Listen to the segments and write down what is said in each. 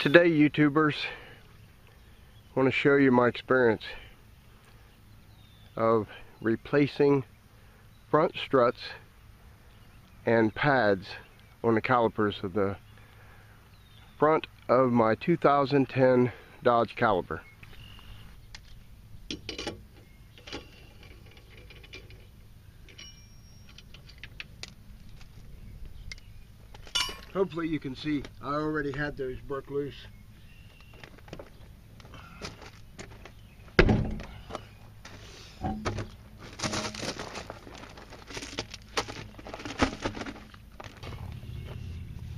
Today, YouTubers, I want to show you my experience of replacing front struts and pads on the calipers of the front of my 2010 Dodge Caliber. Hopefully you can see I already had those broke loose.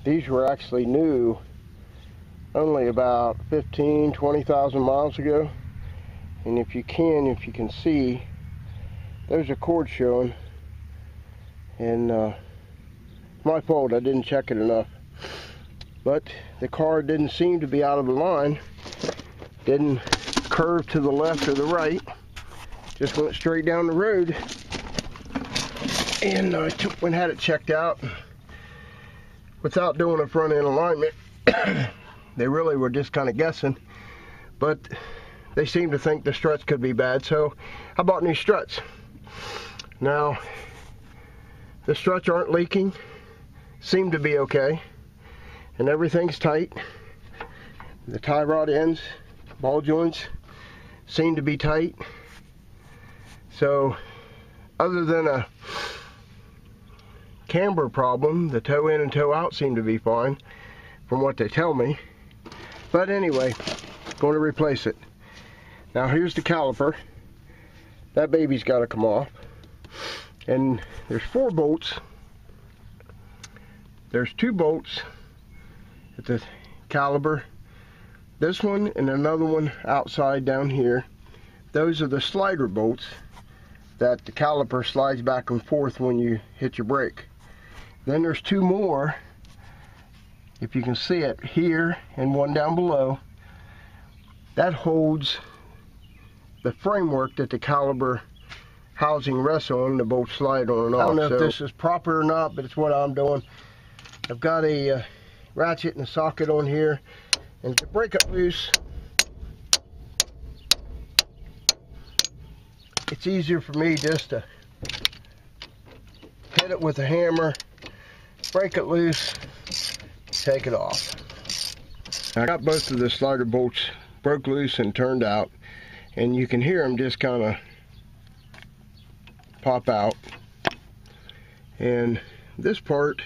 These were actually new only about 20,000 miles ago. And if you can see, there's a cord showing. And my fault, I didn't check it enough. But the car didn't seem to be out of the line. Didn't curve to the left or the right. Just went straight down the road. And I went and had it checked out without doing a front end alignment. They really were just kind of guessing. But they seemed to think the struts could be bad. So I bought new struts. Now, the struts aren't leaking. Seem to be okay, and everything's tight. The tie rod ends, ball joints seem to be tight. So other than a camber problem, the toe in and toe out seem to be fine from what they tell me. But anyway, going to replace it. Now here's the caliper. That baby's got to come off, and there's 4 bolts. There's 2 bolts at the caliber. This one and another one outside down here. Those are the slider bolts that the caliper slides back and forth when you hit your brake. Then there's 2 more, if you can see it, here and one down below. That holds the framework that the caliper housing rests on. The bolts slide on and off. I don't know if this is proper or not, but it's what I'm doing. I've got a ratchet and a socket on here, and to break it loose, it's easier for me just to hit it with a hammer, break it loose, take it off. I got both of the slider bolts broke loose and turned out, and you can hear them just kind of pop out. And this part,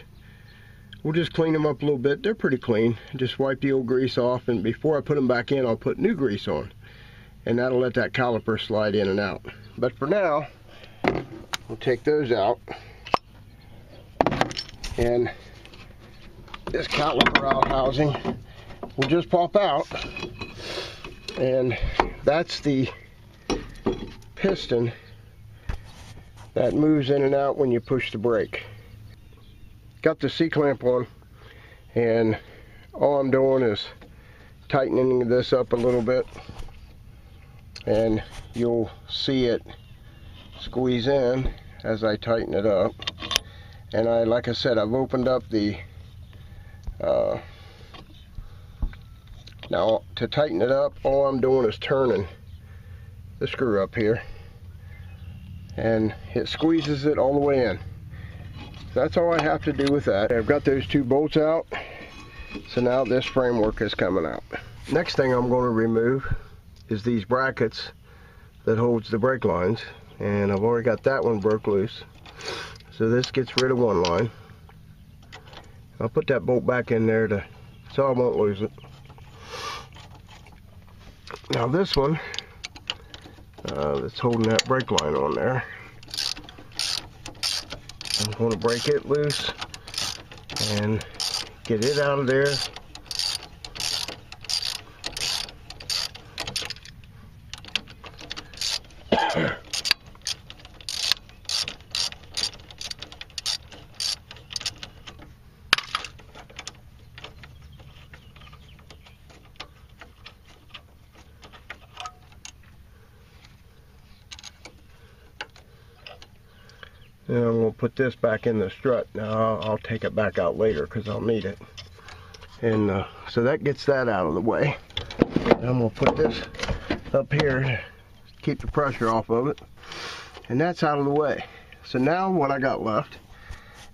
we'll just clean them up a little bit. They're pretty clean. Just wipe the old grease off, and before I put them back in, I'll put new grease on, and that'll let that caliper slide in and out. But for now, we'll take those out, and this caliper out housing will just pop out, and that's the piston that moves in and out when you push the brake. Got the C-clamp on, and all I'm doing is tightening this up a little bit, and you'll see it squeeze in as I tighten it up. And like I said, I've opened up the now to tighten it up, all I'm doing is turning the screw up here, and it squeezes it all the way in. That's all I have to do with that. I've got those 2 bolts out, so now this framework is coming out. Next thing I'm going to remove is these brackets that holds the brake lines, and I've already got that one broke loose. So this gets rid of one line. I'll put that bolt back in there so I won't lose it. Now this one that's holding that brake line on there, I'm going to break it loose and get it out of there. And I'm going to put this back in the strut. Now I'll take it back out later because I'll need it. And so that gets that out of the way. And I'm going to put this up here to keep the pressure off of it. And that's out of the way. So now what I got left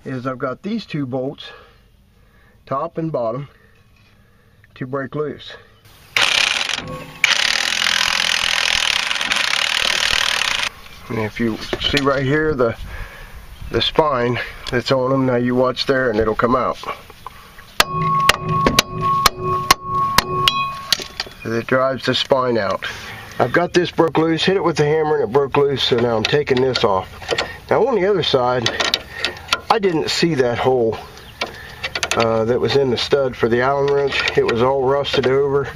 is I've got these two bolts, top and bottom, to break loose. And if you see right here the spine that's on them, now you watch there and it'll come out. So it drives the spine out. I've got this broke loose, hit it with the hammer and it broke loose, so now I'm taking this off. Now on the other side, I didn't see that hole that was in the stud for the Allen wrench. It was all rusted over,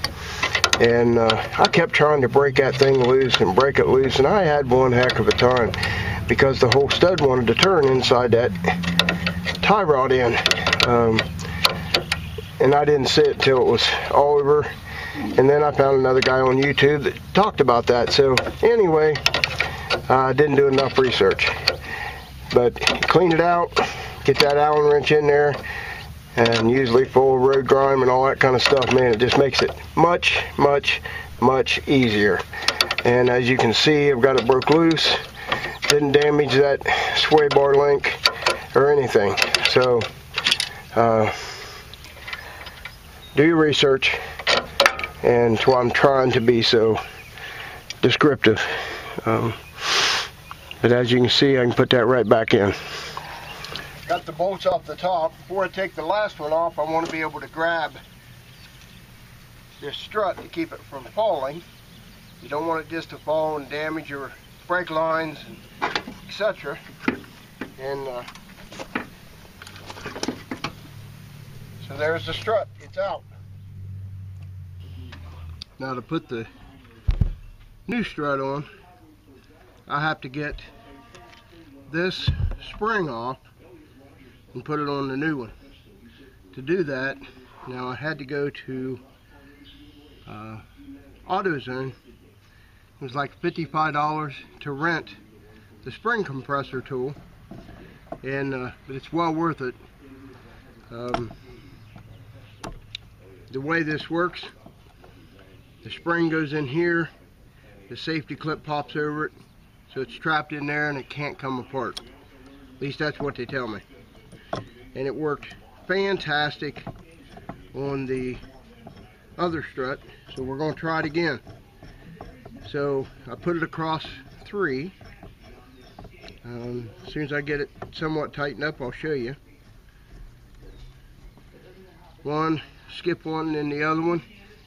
and I kept trying to break that thing loose and break it loose, and I had one heck of a time because the whole stud wanted to turn inside that tie rod in, and I didn't see it until it was all over. And then I found another guy on YouTube that talked about that. So anyway, I didn't do enough research. But clean it out, get that Allen wrench in there, and usually full of road grime and all that kind of stuff, man, it just makes it much, much, much easier. And as you can see, I've got it broke loose. Didn't damage that sway bar link or anything. So do your research. And that's why I'm trying to be so descriptive. But as you can see, I can put that right back in. Got the bolts off the top. Before I take the last one off, I want to be able to grab this strut to keep it from falling. You don't want it just to fall and damage your brake lines, etc. And so there's the strut. It's out. Now to put the new strut on, I have to get this spring off and put it on the new one. To do that, now I had to go to AutoZone. It was like $55 to rent the spring compressor tool, and but it's well worth it. The way this works, the spring goes in here, the safety clip pops over it, so it's trapped in there and it can't come apart. At least that's what they tell me. And it worked fantastic on the other strut, so we're going to try it again. So I put it across 3. As soon as I get it somewhat tightened up, I'll show you. One, skip one, and then the other one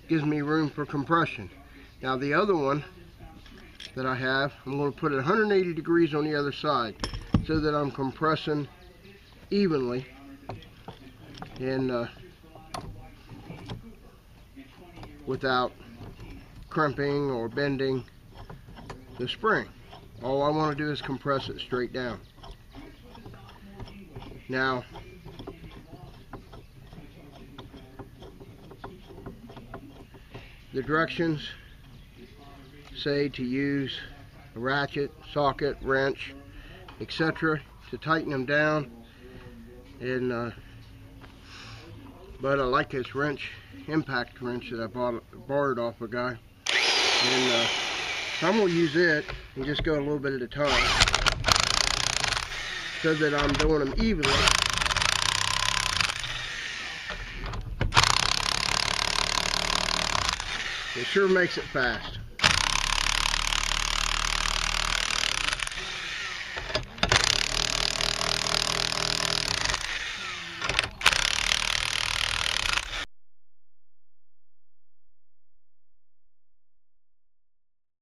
gives me room for compression. Now the other one that I have, I'm going to put it 180 degrees on the other side so that I'm compressing evenly and without crimping or bending the spring. All I want to do is compress it straight down. Now the directions say to use a ratchet, socket, wrench, etc. to tighten them down. And but I like this wrench, impact wrench that I borrowed off a guy. And so I'm going to use it and just go a little bit at a time so that I'm doing them evenly. It sure makes it fast.